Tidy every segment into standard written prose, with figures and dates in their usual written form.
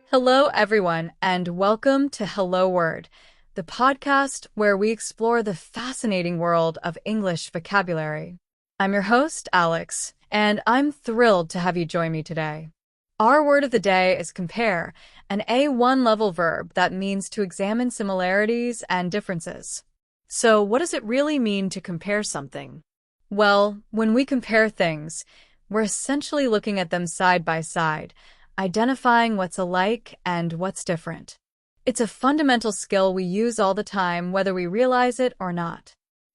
Hello, everyone, and welcome to Hello Word, the podcast where we explore the fascinating world of English vocabulary. I'm your host, Alex, and I'm thrilled to have you join me today. Our word of the day is compare, an A1 level verb that means to examine similarities and differences. So, what does it really mean to compare something? Well, when we compare things, we're essentially looking at them side by side, identifying what's alike and what's different. It's a fundamental skill we use all the time, whether we realize it or not.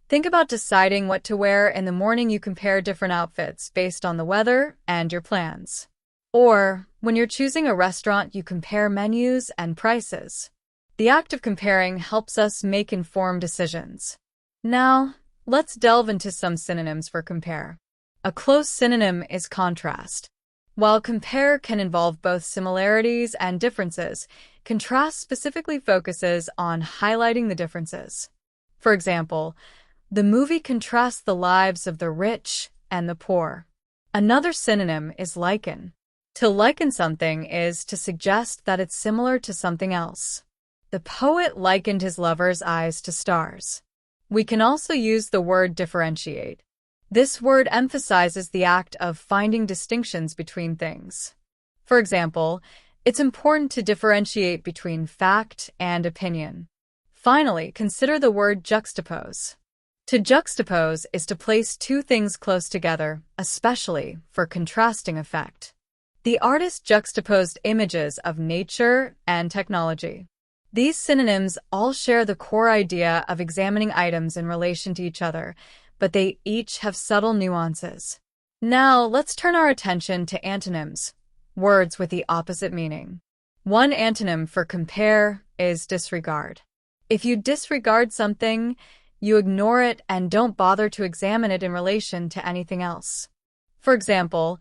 Think about deciding what to wear in the morning. You compare different outfits based on the weather and your plans. Or, when you're choosing a restaurant, you compare menus and prices. The act of comparing helps us make informed decisions. Now, let's delve into some synonyms for compare. A close synonym is contrast. While compare can involve both similarities and differences, contrast specifically focuses on highlighting the differences. For example, the movie contrasts the lives of the rich and the poor. Another synonym is liken. To liken something is to suggest that it's similar to something else. The poet likened his lover's eyes to stars. We can also use the word differentiate. This word emphasizes the act of finding distinctions between things. For example, it's important to differentiate between fact and opinion. Finally, consider the word juxtapose. To juxtapose is to place two things close together, especially for contrasting effect. The artist juxtaposed images of nature and technology. These synonyms all share the core idea of examining items in relation to each other, but they each have subtle nuances. Now, let's turn our attention to antonyms, words with the opposite meaning. One antonym for compare is disregard. If you disregard something, you ignore it and don't bother to examine it in relation to anything else. For example,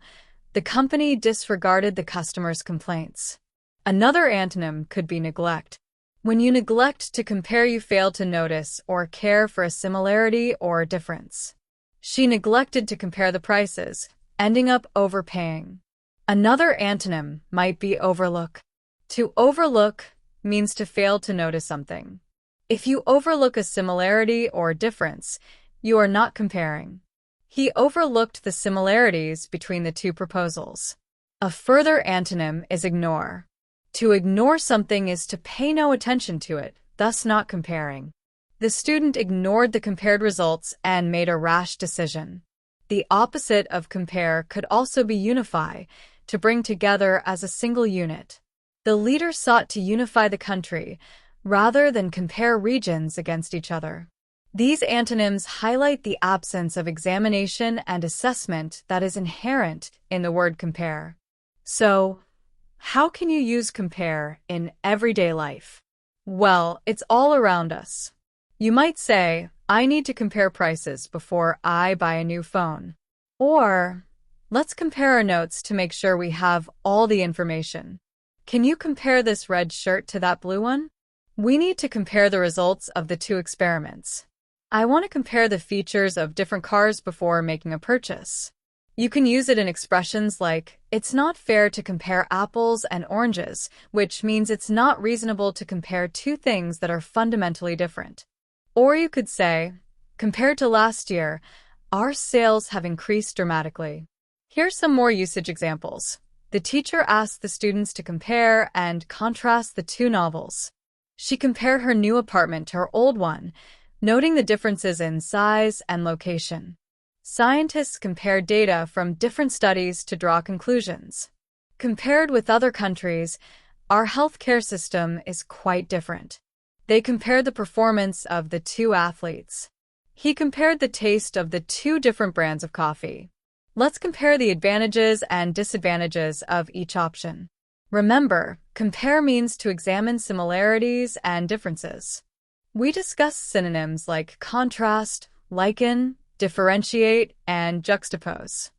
the company disregarded the customer's complaints. Another antonym could be neglect. When you neglect to compare, you fail to notice or care for a similarity or difference. She neglected to compare the prices, ending up overpaying. Another antonym might be overlook. To overlook means to fail to notice something. If you overlook a similarity or difference, you are not comparing. He overlooked the similarities between the two proposals. A further antonym is ignore. To ignore something is to pay no attention to it, thus not comparing. The student ignored the compared results and made a rash decision. The opposite of compare could also be unify, to bring together as a single unit. The leader sought to unify the country, rather than compare regions against each other. These antonyms highlight the absence of examination and assessment that is inherent in the word compare. So, how can you use compare in everyday life? Well, it's all around us. You might say, I need to compare prices before I buy a new phone. Or, let's compare our notes to make sure we have all the information. Can you compare this red shirt to that blue one? We need to compare the results of the two experiments. I want to compare the features of different cars before making a purchase. You can use it in expressions like, it's not fair to compare apples and oranges, which means it's not reasonable to compare two things that are fundamentally different. Or you could say, compared to last year, our sales have increased dramatically. Here's some more usage examples. The teacher asked the students to compare and contrast the two novels. She compared her new apartment to her old one, noting the differences in size and location. Scientists compared data from different studies to draw conclusions. Compared with other countries, our healthcare system is quite different. They compared the performance of the two athletes. He compared the taste of the two different brands of coffee. Let's compare the advantages and disadvantages of each option. Remember, compare means to examine similarities and differences. We discussed synonyms like contrast, liken, differentiate, and juxtapose.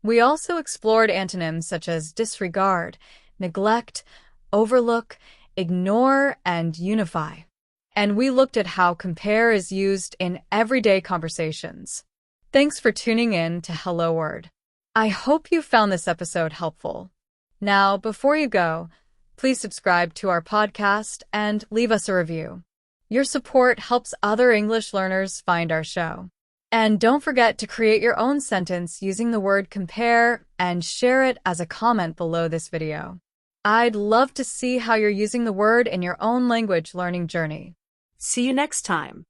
We also explored antonyms such as disregard, neglect, overlook, ignore, and unify. And we looked at how compare is used in everyday conversations. Thanks for tuning in to Hello Word. I hope you found this episode helpful. Now, before you go, Please subscribe to our podcast and leave us a review. Your support helps other English learners find our show. And don't forget to create your own sentence using the word compare and share it as a comment below this video. I'd love to see how you're using the word in your own language learning journey. See you next time.